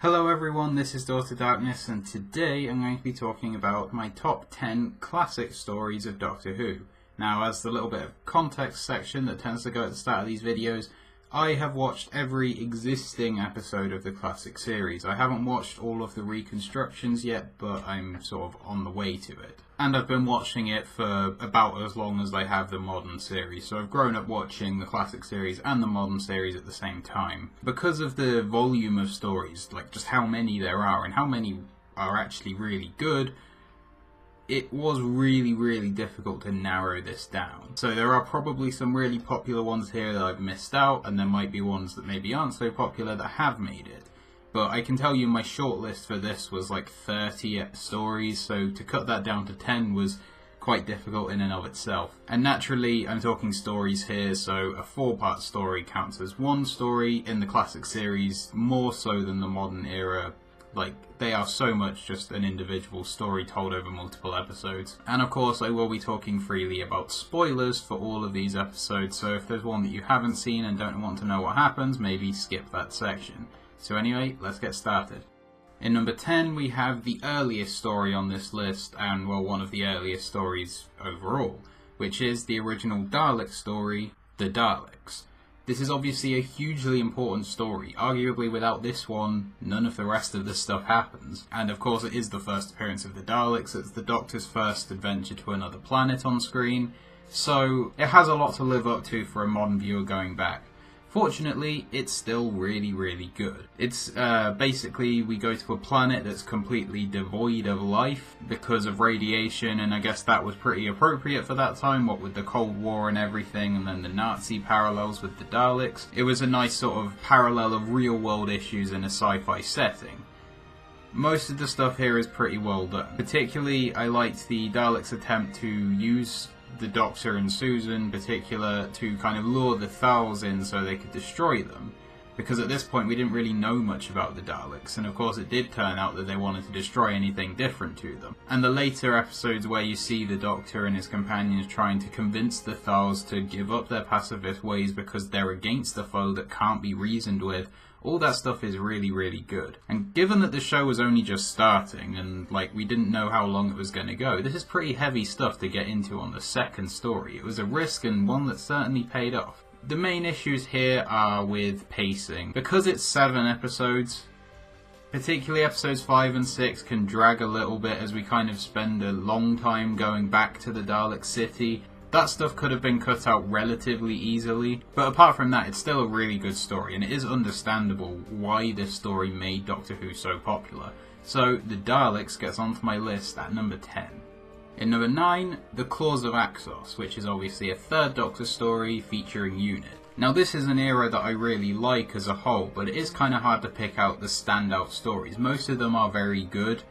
Hello everyone, this is Daughter Darkness, and today I'm going to be talking about my top 10 classic stories of Doctor Who. Now, as the little bit of context section that tends to go at the start of these videos, I have watched every existing episode of the classic series. I haven't watched all of the reconstructions yet, but I'm sort of on the way to it. And I've been watching it for about as long as I have the modern series, so I've grown up watching the classic series and the modern series at the same time. Because of the volume of stories, like just how many there are and how many are actually really good, it was really difficult to narrow this down. So there are probably some really popular ones here that I've missed out, and there might be ones that maybe aren't so popular that have made it. But I can tell you my shortlist for this was like 30 stories, so to cut that down to 10 was quite difficult in and of itself. And naturally, I'm talking stories here, so a 4-part story counts as one story in the classic series, more so than the modern era. Like, they are so much just an individual story told over multiple episodes. And of course, I will be talking freely about spoilers for all of these episodes, so if there's one that you haven't seen and don't want to know what happens, maybe skip that section. So anyway, let's get started. In number 10, we have the earliest story on this list, and well, one of the earliest stories overall, which is the original Dalek story, The Daleks. This is obviously a hugely important story. Arguably without this one, none of the rest of this stuff happens. And of course it is the first appearance of the Daleks, it's the Doctor's first adventure to another planet on screen, so it has a lot to live up to for a modern viewer going back. Fortunately, it's still really good. It's basically we go to a planet that's completely devoid of life because of radiation, and I guess that was pretty appropriate for that time, what with the Cold War and everything, and then the Nazi parallels with the Daleks. It was a nice sort of parallel of real world issues in a sci-fi setting. Most of the stuff here is pretty well done. Particularly, I liked the Daleks' attempt to use the Doctor and Susan in particular to kind of lure the Thals in so they could destroy them, because at this point we didn't really know much about the Daleks, and of course it did turn out that they wanted to destroy anything different to them. And the later episodes where you see the Doctor and his companions trying to convince the Thals to give up their pacifist ways because they're against a foe that can't be reasoned with, all that stuff is really good. And given that the show was only just starting, and like we didn't know how long it was going to go, this is pretty heavy stuff to get into on the second story. It was a risk, and one that certainly paid off. The main issues here are with pacing. Because it's 7 episodes, particularly episodes 5 and 6 can drag a little bit as we kind of spend a long time going back to the Dalek city. That stuff could have been cut out relatively easily, but apart from that, it's still a really good story, and it is understandable why this story made Doctor Who so popular. So, The Daleks gets onto my list at number 10. In number 9, The Claws of Axos, which is obviously a 3rd Doctor story featuring Unit. Now this is an era that I really like as a whole, but it is kind of hard to pick out the standout stories. Most of them are very good,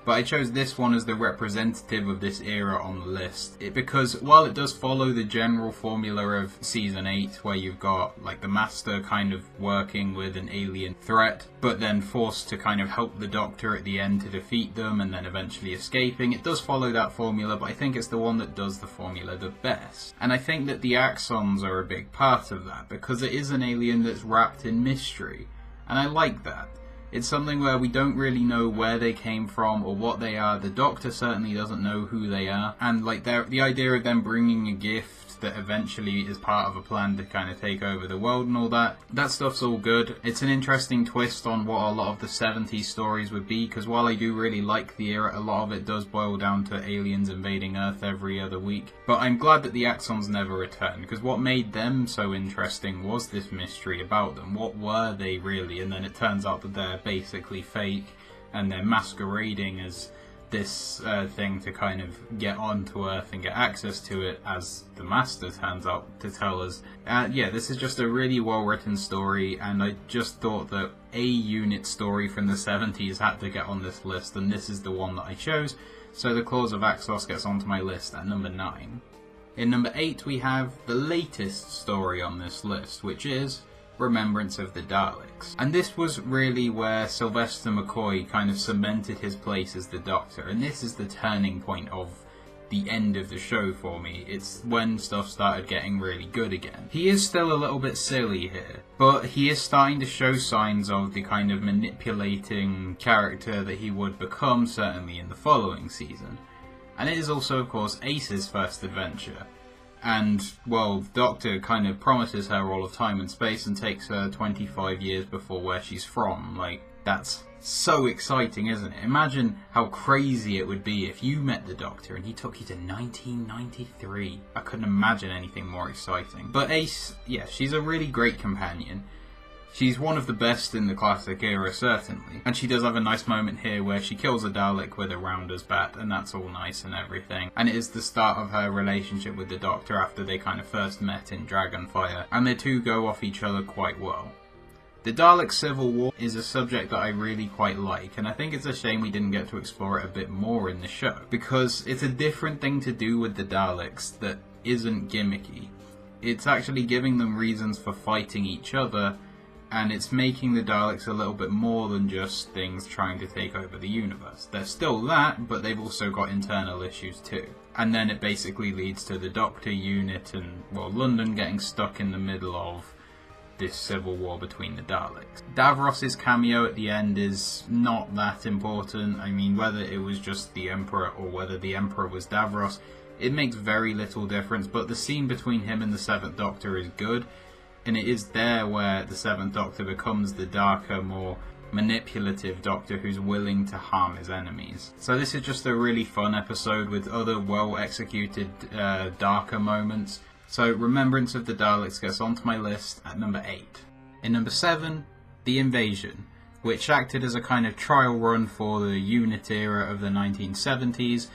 but I chose this one as the representative of this era on the list. Because while it does follow the general formula of Season 8, where you've got like the Master kind of working with an alien threat, but then forced to kind of help the Doctor at the end to defeat them and then eventually escaping, it does follow that formula, but I think it's the one that does the formula the best. And I think that the Axons are a big part of that, because it is an alien that's wrapped in mystery, and I like that. It's something where we don't really know where they came from or what they are. The Doctor certainly doesn't know who they are. And like the idea of them bringing a gift that eventually is part of a plan to kind of take over the world and all that stuff's all good. It's an interesting twist on what a lot of the 70s stories would be, because while I do really like the era, a lot of it does boil down to aliens invading Earth every other week. But I'm glad that the Axons never returned, because what made them so interesting was this mystery about them. What were they really? And then it turns out that they're basically fake, and they're masquerading as this thing to kind of get onto Earth and get access to it, as the Master turns out to tell us. Yeah, this is just a really well written story, and I just thought that a Unit story from the 70s had to get on this list, and this is the one that I chose, so The Claws of Axos gets onto my list at number 9. In number 8 we have the latest story on this list, which is Remembrance of the Daleks. And this was really where Sylvester McCoy kind of cemented his place as the Doctor, and this is the turning point of the end of the show for me. It's when stuff started getting really good again. He is still a little bit silly here, but he is starting to show signs of the kind of manipulating character that he would become, certainly in the following season. And it is also, of course, Ace's first adventure. And, well, Doctor kind of promises her all of time and space and takes her 25 years before where she's from. Like, that's so exciting, isn't it? Imagine how crazy it would be if you met the Doctor and he took you to 1993. I couldn't imagine anything more exciting. But Ace, yeah, she's a really great companion. She's one of the best in the classic era, certainly. And she does have a nice moment here where she kills a Dalek with a rounder's bat, and that's all nice and everything. And it is the start of her relationship with the Doctor after they kind of first met in Dragonfire, and the two go off each other quite well. The Dalek Civil War is a subject that I really quite like, and I think it's a shame we didn't get to explore it a bit more in the show, because it's a different thing to do with the Daleks that isn't gimmicky. It's actually giving them reasons for fighting each other, and it's making the Daleks a little bit more than just things trying to take over the universe. They're still that, but they've also got internal issues too. And then it basically leads to the Doctor unit and, well, London getting stuck in the middle of this civil war between the Daleks. Davros's cameo at the end is not that important. I mean, whether it was just the Emperor or whether the Emperor was Davros, it makes very little difference, but the scene between him and the Seventh Doctor is good. And it is there where the Seventh Doctor becomes the darker, more manipulative Doctor who's willing to harm his enemies. So this is just a really fun episode with other well-executed darker moments. So Remembrance of the Daleks gets onto my list at number 8. In number 7, The Invasion, which acted as a kind of trial run for the unit era of the 1970s,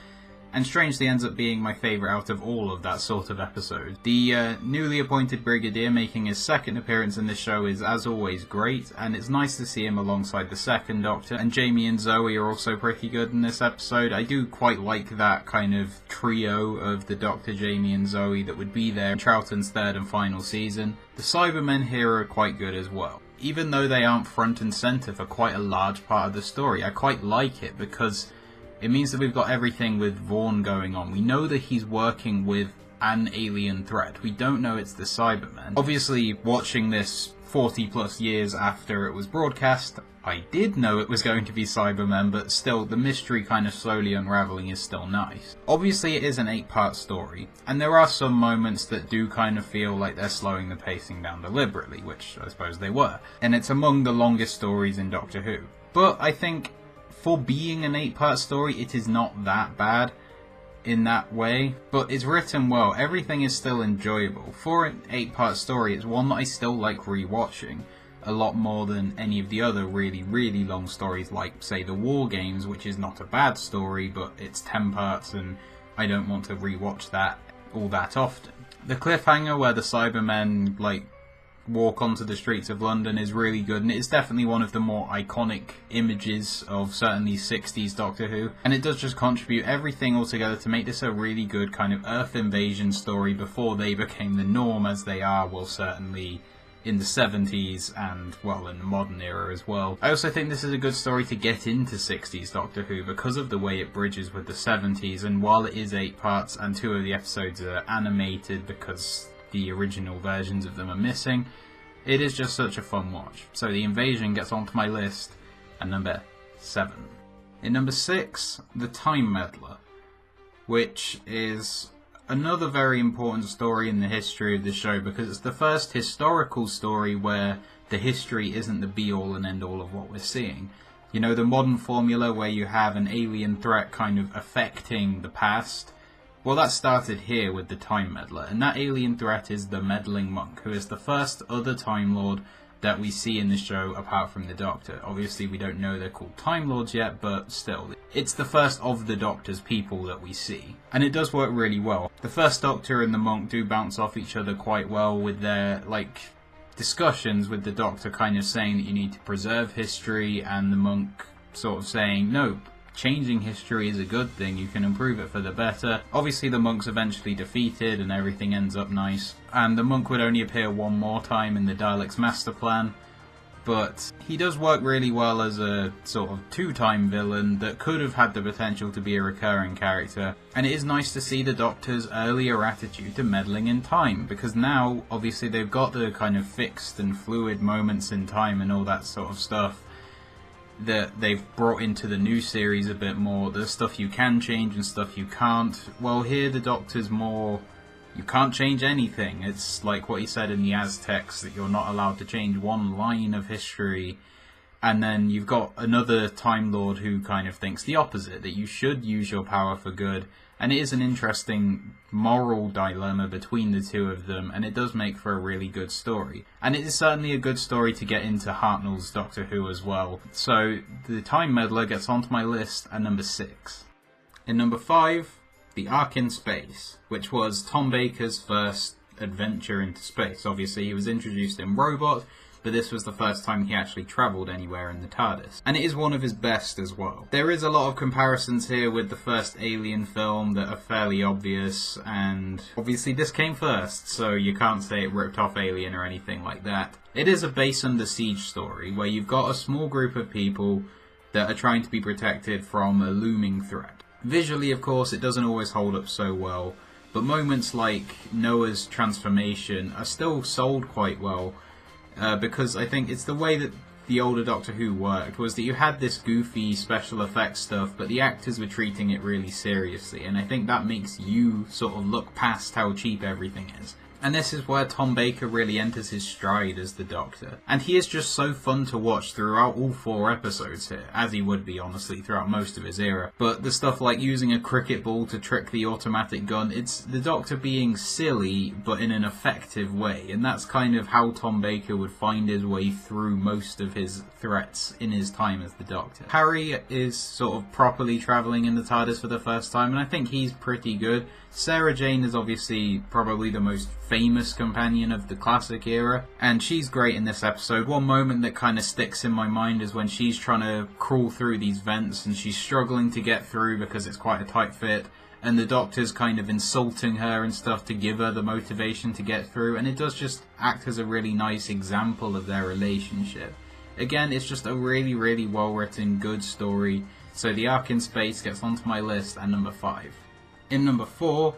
and strangely ends up being my favourite out of all of that sort of episode. The newly appointed Brigadier making his second appearance in the show is as always great, and it's nice to see him alongside the second Doctor, and Jamie and Zoe are also pretty good in this episode. I do quite like that kind of trio of the Doctor, Jamie and Zoe that would be there in Troughton's third and final season. The Cybermen here are quite good as well. Even though they aren't front and centre for quite a large part of the story, I quite like it because it means that we've got everything with Vaughn going on. We know that he's working with an alien threat. We don't know it's the Cybermen. Obviously, watching this 40 plus years after it was broadcast, I did know it was going to be Cybermen, but still, the mystery kind of slowly unravelling is still nice. Obviously, it is an 8-part story, and there are some moments that do kind of feel like they're slowing the pacing down deliberately, which I suppose they were. And it's among the longest stories in Doctor Who. But I think for being an 8-part story, it is not that bad in that way, but it's written well. Everything is still enjoyable. For an 8-part story, it's one that I still like rewatching a lot more than any of the other really, really long stories like, say, the War Games, which is not a bad story, but it's 10 parts and I don't want to rewatch that all that often. The cliffhanger where the Cybermen, like, walk onto the streets of London is really good, and it's definitely one of the more iconic images of certainly 60s Doctor Who, and it does just contribute everything all together to make this a really good kind of Earth invasion story before they became the norm as they are, well, certainly in the 70s and, well, in the modern era as well. I also think this is a good story to get into 60s Doctor Who because of the way it bridges with the 70s, and while it is 8 parts and 2 of the episodes are animated because the original versions of them are missing, it is just such a fun watch. So The Invasion gets onto my list at number 7. In number 6, The Time Meddler, which is another very important story in the history of the show because it's the first historical story where the history isn't the be-all and end-all of what we're seeing. You know, the modern formula where you have an alien threat kind of affecting the past. Well, that started here with the Time Meddler, and that alien threat is the Meddling Monk, who is the first other Time Lord that we see in the show apart from the Doctor. Obviously, we don't know they're called Time Lords yet, but still, it's the first of the Doctor's people that we see. And it does work really well. The first Doctor and the Monk do bounce off each other quite well with their, like, discussions with the Doctor kind of saying that you need to preserve history, and the Monk sort of saying, no, changing history is a good thing, you can improve it for the better. Obviously the Monk's eventually defeated and everything ends up nice, and the Monk would only appear one more time in the Daleks' master plan, but he does work really well as a sort of two-time villain that could have had the potential to be a recurring character. And it is nice to see the Doctor's earlier attitude to meddling in time, because now, obviously, they've got the kind of fixed and fluid moments in time and all that sort of stuff that they've brought into the new series a bit more. There's stuff you can change and stuff you can't. Well, here the Doctor's more, you can't change anything. It's like what he said in the Aztecs, that you're not allowed to change one line of history. And then you've got another Time Lord who kind of thinks the opposite, that you should use your power for good. And it is an interesting moral dilemma between the two of them, and it does make for a really good story. And it is certainly a good story to get into Hartnell's Doctor Who as well. So the Time Meddler gets onto my list at number 6. In number 5, The Ark in Space, which was Tom Baker's first adventure into space. Obviously he was introduced in Robot, but this was the first time he actually travelled anywhere in the TARDIS. And it is one of his best as well. There is a lot of comparisons here with the first Alien film that are fairly obvious, and obviously this came first, so you can't say it ripped off Alien or anything like that. It is a base under siege story, where you've got a small group of people that are trying to be protected from a looming threat. Visually, of course, it doesn't always hold up so well, but moments like Noah's transformation are still sold quite well, because I think it's the way that the older Doctor Who worked, was that you had this goofy special effects stuff, but the actors were treating it really seriously, and I think that makes you sort of look past how cheap everything is. And this is where Tom Baker really enters his stride as the Doctor. And he is just so fun to watch throughout all 4 episodes here, as he would be, honestly, throughout most of his era. But the stuff like using a cricket ball to trick the automatic gun, it's the Doctor being silly, but in an effective way. And that's kind of how Tom Baker would find his way through most of his threats in his time as the Doctor. Harry is sort of properly travelling in the TARDIS for the first time, and I think he's pretty good. Sarah Jane is obviously probably the most famous companion of the classic era, and she's great in this episode. One moment that kind of sticks in my mind is when she's trying to crawl through these vents and she's struggling to get through because it's quite a tight fit, and the Doctor's kind of insulting her and stuff to give her the motivation to get through, and it does just act as a really nice example of their relationship. Again, it's just a really, really well written, good story, so The Ark in Space gets onto my list at number 5. In number 4,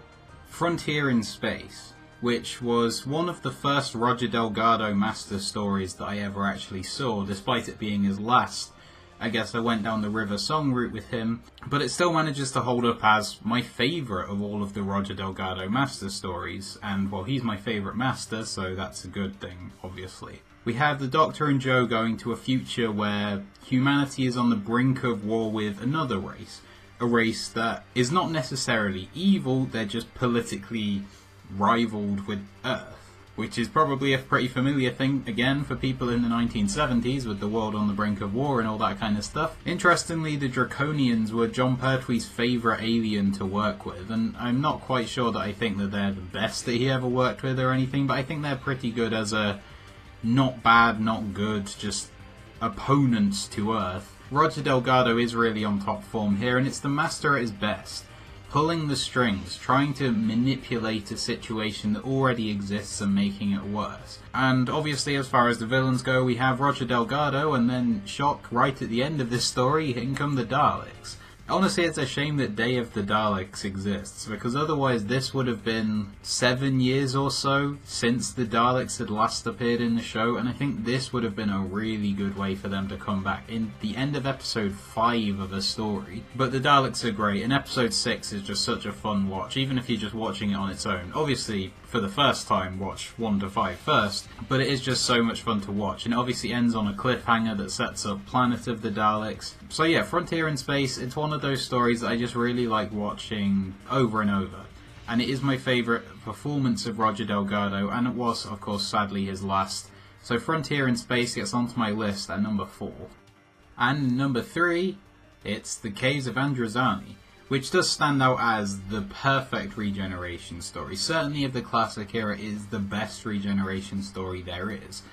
Frontier in Space, which was one of the first Roger Delgado master stories that I ever actually saw, despite it being his last. I guess I went down the River Song route with him, but it still manages to hold up as my favourite of all of the Roger Delgado master stories, and well, he's my favourite master, so that's a good thing, obviously. We have the Doctor and Jo going to a future where humanity is on the brink of war with another race. A race that is not necessarily evil, they're just politically rivaled with Earth, which is probably a pretty familiar thing, again, for people in the 1970s with the world on the brink of war and all that kind of stuff. Interestingly, the Draconians were Jon Pertwee's favourite alien to work with, and I'm not quite sure that I think that they're the best that he ever worked with or anything, but I think they're pretty good as a not bad, not good, just opponents to Earth. Roger Delgado is really on top form here, and it's the master at his best. Pulling the strings, trying to manipulate a situation that already exists and making it worse. And obviously, as far as the villains go, we have Roger Delgado, and then, shock, right at the end of this story, in come the Daleks. Honestly, it's a shame that Day of the Daleks exists, because otherwise this would have been 7 years or so since the Daleks had last appeared in the show, and I think this would have been a really good way for them to come back in the end of episode 5 of a story. But the Daleks are great, and episode 6 is just such a fun watch, even if you're just watching it on its own. Obviously, for the first time, watch 1 to 5 first, but it is just so much fun to watch, and it obviously ends on a cliffhanger that sets up Planet of the Daleks. So yeah, Frontier in Space, it's one of those stories that I just really like watching over and over, and it is my favourite performance of Roger Delgado, and it was, of course, sadly his last. So Frontier in Space gets onto my list at number 4. And number 3, it's The Caves of Androzani, which does stand out as the perfect regeneration story. Certainly of the classic era, is the best regeneration story there is.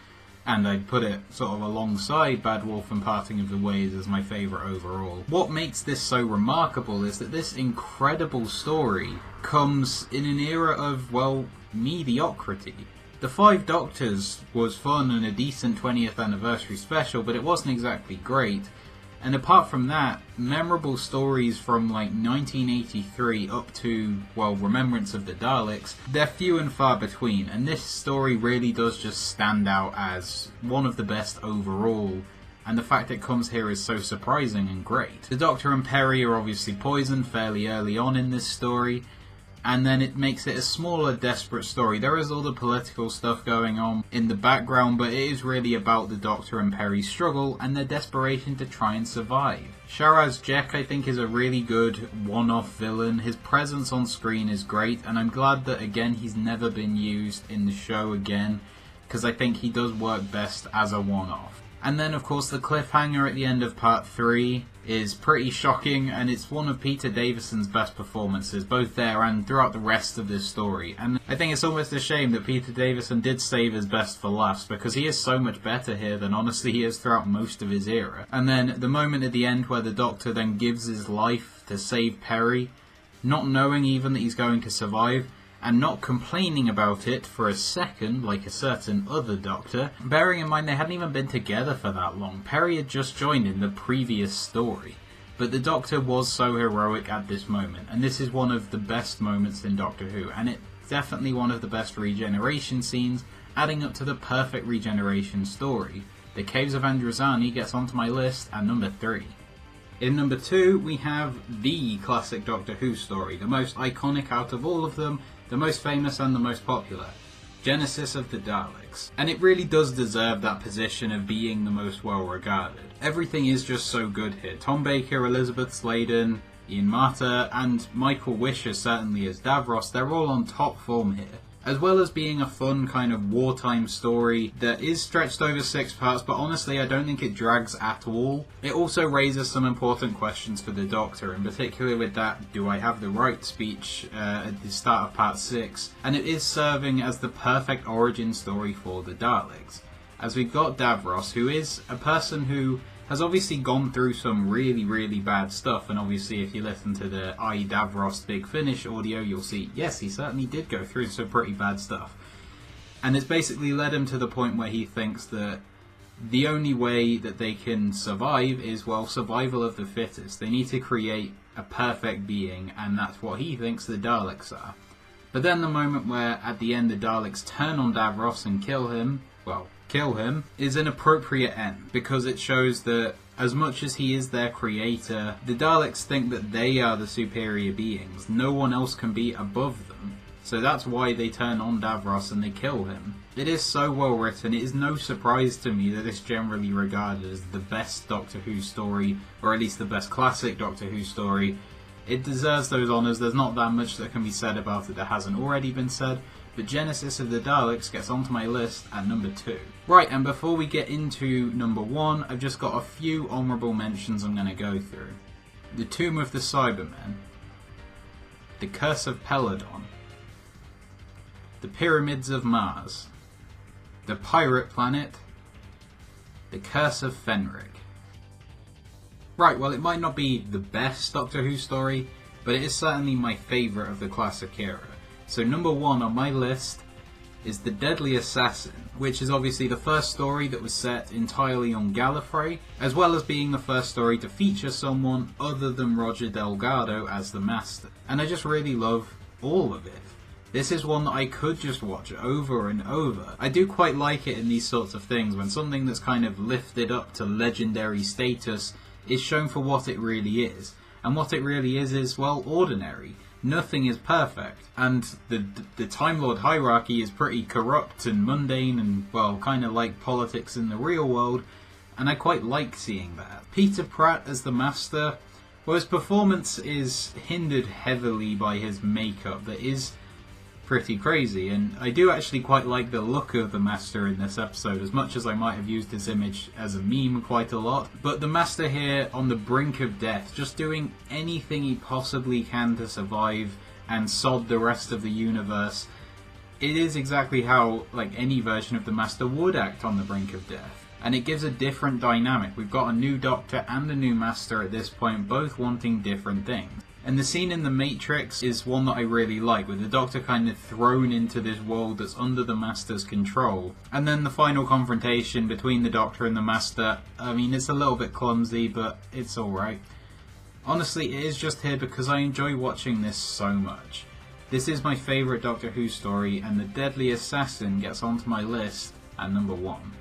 And I'd put it sort of alongside Bad Wolf and Parting of the Ways as my favourite overall. What makes this so remarkable is that this incredible story comes in an era of, well, mediocrity. The Five Doctors was fun and a decent 20th anniversary special, but it wasn't exactly great. And apart from that, memorable stories from like 1983 up to, well, Remembrance of the Daleks, they're few and far between, and this story really does just stand out as one of the best overall, and the fact it comes here is so surprising and great. The Doctor and Perry are obviously poisoned fairly early on in this story, and then it makes it a smaller, desperate story. There is all the political stuff going on in the background, but it is really about the Doctor and Perry's struggle and their desperation to try and survive. Sharaz Jek, I think, is a really good one-off villain. His presence on screen is great, and I'm glad that, again, he's never been used in the show again, because I think he does work best as a one-off. And then, of course, the cliffhanger at the end of Part 3 is pretty shocking, and it's one of Peter Davison's best performances, both there and throughout the rest of this story. And I think it's almost a shame that Peter Davison did save his best for last, because he is so much better here than honestly he is throughout most of his era. And then the moment at the end where the Doctor then gives his life to save Perry, not knowing even that he's going to survive, and not complaining about it for a second like a certain other Doctor, bearing in mind they hadn't even been together for that long. Perry had just joined in the previous story, but the Doctor was so heroic at this moment, and this is one of the best moments in Doctor Who, and it's definitely one of the best regeneration scenes, adding up to the perfect regeneration story. The Caves of Androzani gets onto my list at number 3. In number 2, we have the classic Doctor Who story, the most iconic out of all of them, the most famous and the most popular, Genesis of the Daleks. And it really does deserve that position of being the most well regarded. Everything is just so good here. Tom Baker, Elizabeth Sladen, Ian Marter, and Michael Wisher certainly as Davros, they're all on top form here. As well as being a fun kind of wartime story that is stretched over 6 parts, but honestly I don't think it drags at all. It also raises some important questions for the Doctor, in particular with that "do I have the right" speech at the start of part 6, and it is serving as the perfect origin story for the Daleks. As we've got Davros, who is a person who has obviously gone through some really bad stuff, and obviously if you listen to the I Davros Big Finish audio, you'll see, yes, he certainly did go through some pretty bad stuff. And it's basically led him to the point where he thinks that the only way that they can survive is, well, survival of the fittest. They need to create a perfect being, and that's what he thinks the Daleks are. But then the moment where, at the end, the Daleks turn on Davros and kill him, is an appropriate end, because it shows that as much as he is their creator, the Daleks think that they are the superior beings. No one else can be above them. So that's why they turn on Davros and they kill him. It is so well written. It is no surprise to me that it's generally regarded as the best Doctor Who story, or at least the best classic Doctor Who story. It deserves those honours. There's not that much that can be said about it that hasn't already been said. But Genesis of the Daleks gets onto my list at number 2. Right, and before we get into number 1, I've just got a few honourable mentions I'm going to go through. The Tomb of the Cybermen, The Curse of Peladon, The Pyramids of Mars, The Pirate Planet, The Curse of Fenric. Right, well, it might not be the best Doctor Who story, but it is certainly my favourite of the classic era. So number 1 on my list is The Deadly Assassin, which is obviously the first story that was set entirely on Gallifrey, as well as being the first story to feature someone other than Roger Delgado as the Master. And I just really love all of it. This is one that I could just watch over and over. I do quite like it in these sorts of things, when something that's kind of lifted up to legendary status is shown for what it really is. And what it really is, well, ordinary. Nothing is perfect, and the Time Lord hierarchy is pretty corrupt and mundane and, well, kind of like politics in the real world, and I quite like seeing that. Peter Pratt as the Master, well, his performance is hindered heavily by his makeup that is pretty crazy, and I do actually quite like the look of the Master in this episode, as much as I might have used his image as a meme quite a lot. But the Master here, on the brink of death, just doing anything he possibly can to survive and sod the rest of the universe, it is exactly how, like, any version of the Master would act on the brink of death. And it gives a different dynamic. We've got a new Doctor and a new Master at this point, both wanting different things. And the scene in The Matrix is one that I really like, with the Doctor kind of thrown into this world that's under the Master's control. And then the final confrontation between the Doctor and the Master, I mean, it's a little bit clumsy, but it's alright. Honestly, it is just here because I enjoy watching this so much. This is my favourite Doctor Who story, and The Deadly Assassin gets onto my list at number 1.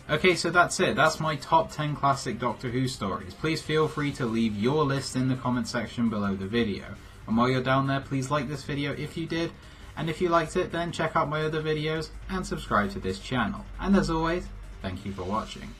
Okay, so that's it. That's my top 10 classic Doctor Who stories. Please feel free to leave your list in the comment section below the video. And while you're down there, please like this video if you did. And if you liked it, then check out my other videos and subscribe to this channel. And as always, thank you for watching.